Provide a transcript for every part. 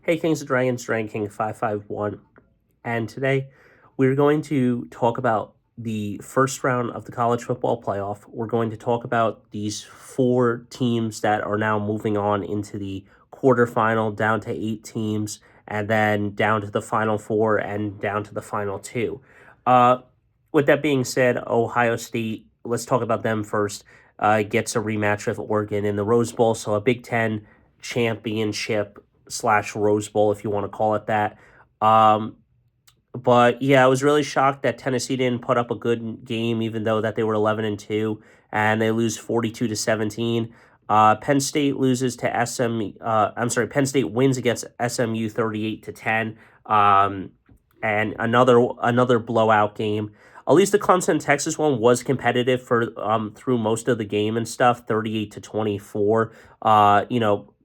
Hey, Kings of Dragons, Dragon King 551, and today we're going to talk about the first round of the college football playoff. We're going to talk about these four teams that are now moving on into the quarterfinal, down to 8 teams, and then down to the final four and down to the final two. Uh, with that being said, Ohio State, let's talk about them first, gets a rematch with Oregon in the Rose Bowl, so a Big Ten championship slash Rose Bowl, if you want to call it that. Um, but yeah, I was really shocked that Tennessee didn't put up a good game, even though that they were 11-2, and they lose 42-17. Penn State loses to SM. Penn State wins against SMU 38-10. And another blowout game. At least the Clemson Texas one was competitive for through most of the game and stuff, 38-24.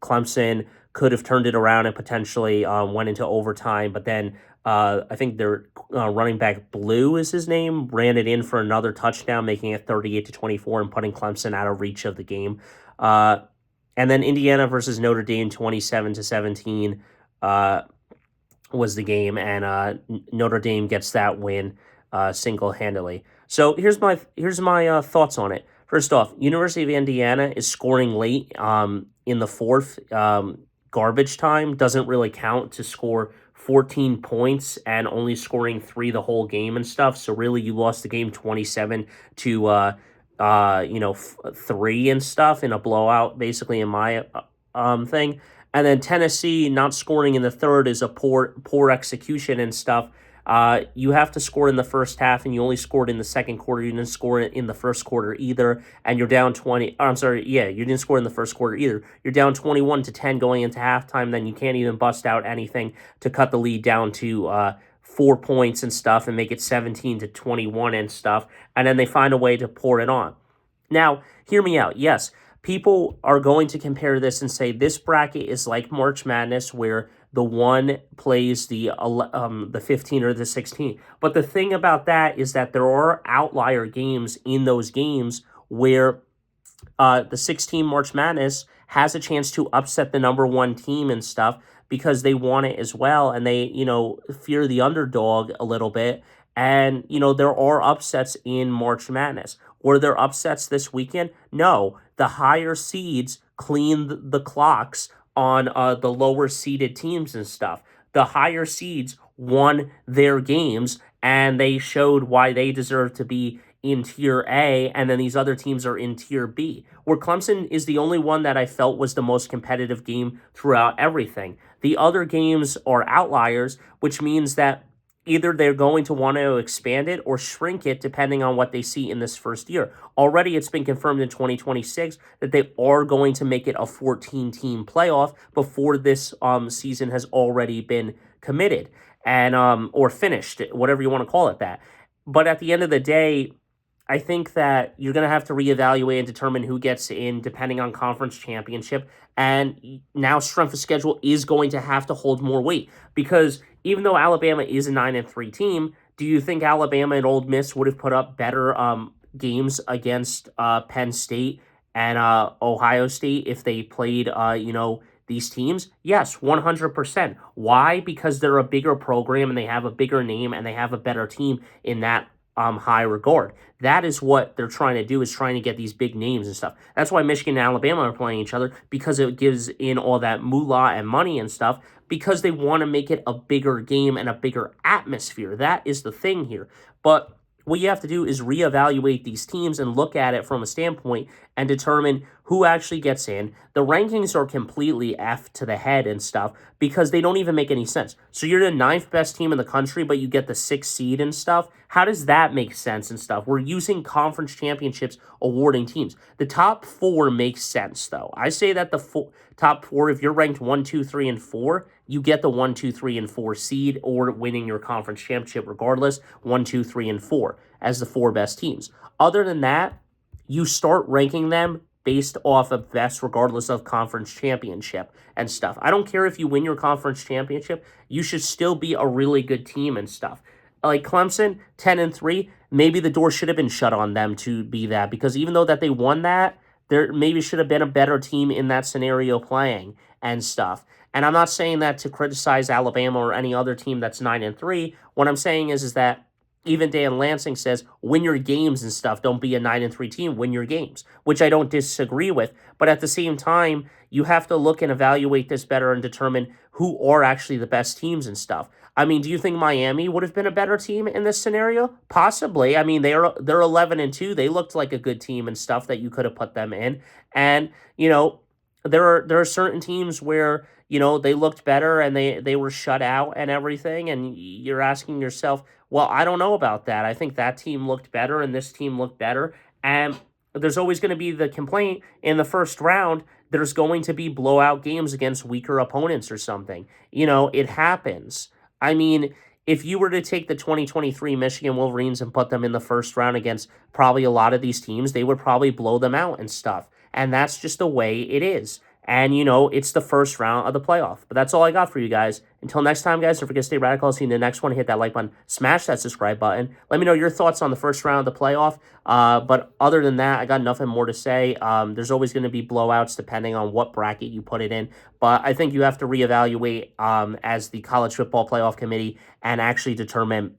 Clemson could have turned it around and potentially went into overtime, but then I think their running back Blue is his name, ran it in for another touchdown, making it 38-24 and putting Clemson out of reach of the game. And then Indiana versus Notre Dame, 27-17 was the game, and Notre Dame gets that win single handedly. So here's my thoughts on it. First off, University of Indiana is scoring late in the fourth. Garbage time doesn't really count to score 14 points and only scoring 3 the whole game and stuff. So really, you lost the game 27 to 3 and stuff in a blowout, basically, in my thing. And then Tennessee not scoring in the third is a poor execution and stuff. You have to score in the first half, and you only scored in the second quarter. You didn't score in the first quarter either, and you're down 20. You didn't score in the first quarter either. You're down 21-10 going into halftime. Then you can't even bust out anything to cut the lead down to 4 points and stuff, and make it 17-21 and stuff. And then they find a way to pour it on. Now, hear me out. Yes, people are going to compare this and say this bracket is like March Madness, where the one plays the 15 or the 16. But the thing about that is that there are outlier games in those games where the 16 March Madness has a chance to upset the number one team and stuff because they want it as well, and they fear the underdog a little bit. And there are upsets in March Madness. Were there upsets this weekend? No. The higher seeds cleaned the clocks on the lower seeded teams and stuff. The higher seeds won their games, and they showed why they deserve to be in Tier A, and then these other teams are in Tier B. Where Clemson is the only one that I felt was the most competitive game throughout everything. The other games are outliers, which means that either they're going to want to expand it or shrink it depending on what they see in this first year. Already it's been confirmed in 2026 that they are going to make it a 14-team playoff before this season has already been committed and or finished, whatever you want to call it that. But at the end of the day, I think that you're going to have to reevaluate and determine who gets in depending on conference championship. And now strength of schedule is going to have to hold more weight because even though Alabama is a 9-3 team, do you think Alabama and Ole Miss would have put up better games against Penn State and Ohio State if they played, these teams? Yes, 100%. Why? Because they're a bigger program and they have a bigger name and they have a better team in that high regard. That is what they're trying to do, is trying to get these big names and stuff. That's why Michigan and Alabama are playing each other, because it gives in all that moolah and money and stuff, because they want to make it a bigger game and a bigger atmosphere. That is the thing here. But what you have to do is reevaluate these teams and look at it from a standpoint and determine who actually gets in. The rankings are completely F to the head and stuff because they don't even make any sense. So you're the 9th best team in the country, but you get the 6th seed and stuff. How does that make sense and stuff? We're using conference championships awarding teams. The top 4 makes sense, though. I say that the top 4, if you're ranked 1, 2, 3, and 4, you get the 1, 2, 3, and 4 seed or winning your conference championship regardless, 1, 2, 3, and 4 as the 4 best teams. Other than that, you start ranking them based off of best regardless of conference championship and stuff. I don't care if you win your conference championship, you should still be a really good team and stuff. Like Clemson, 10-3, maybe the door should have been shut on them to be that, because even though that they won that, there maybe should have been a better team in that scenario playing and stuff. And I'm not saying that to criticize Alabama or any other team that's 9-3. What I'm saying is that even Dan Lansing says, win your games and stuff. Don't be a 9-3 team. Win your games, which I don't disagree with. But at the same time, you have to look and evaluate this better and determine who are actually the best teams and stuff. I mean, do you think Miami would have been a better team in this scenario? Possibly. I mean, they're 11-2. They looked like a good team and stuff that you could have put them in. And, there are certain teams where, they looked better and they were shut out and everything, and you're asking yourself, well, I don't know about that. I think that team looked better and this team looked better. And there's always going to be the complaint in the first round. There's going to be blowout games against weaker opponents or something. It happens. I mean, if you were to take the 2023 Michigan Wolverines and put them in the first round against probably a lot of these teams, they would probably blow them out and stuff. And that's just the way it is. And, it's the first round of the playoff. But that's all I got for you guys. Until next time, guys, don't forget to stay radical. I'll see you in the next one. Hit that like button. Smash that subscribe button. Let me know your thoughts on the first round of the playoff. But other than that, I got nothing more to say. There's always going to be blowouts depending on what bracket you put it in. But I think you have to reevaluate as the College Football Playoff Committee and actually determine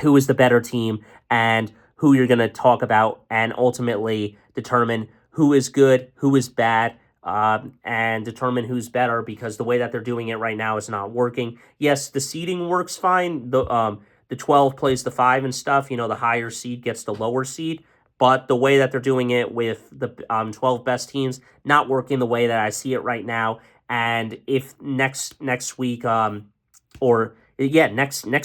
who is the better team and who you're going to talk about, and ultimately determine who is good, who is bad, and determine who's better, because the way that they're doing it right now is not working. Yes, the seeding works fine. The 12 plays the 5 and stuff. The higher seed gets the lower seed. But the way that they're doing it with the 12 best teams, not working the way that I see it right now. And if next week, next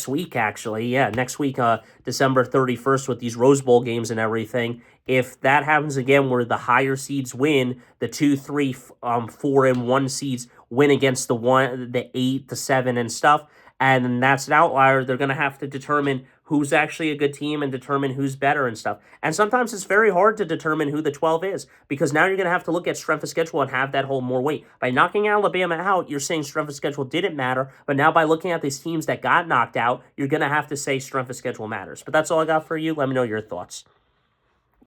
week, actually. Yeah, next week, December 31st, with these Rose Bowl games and everything. If that happens again, where the higher seeds win, the 2, 3, 4, and 1 seeds win against the 1, the 8, the 7, and stuff, and then that's an outlier, they're going to have to determine who's actually a good team and determine who's better and stuff. And sometimes it's very hard to determine who the 12 is, because now you're going to have to look at strength of schedule and have that hold more weight. By knocking Alabama out, you're saying strength of schedule didn't matter, but now by looking at these teams that got knocked out, you're going to have to say strength of schedule matters. But that's all I got for you. Let me know your thoughts.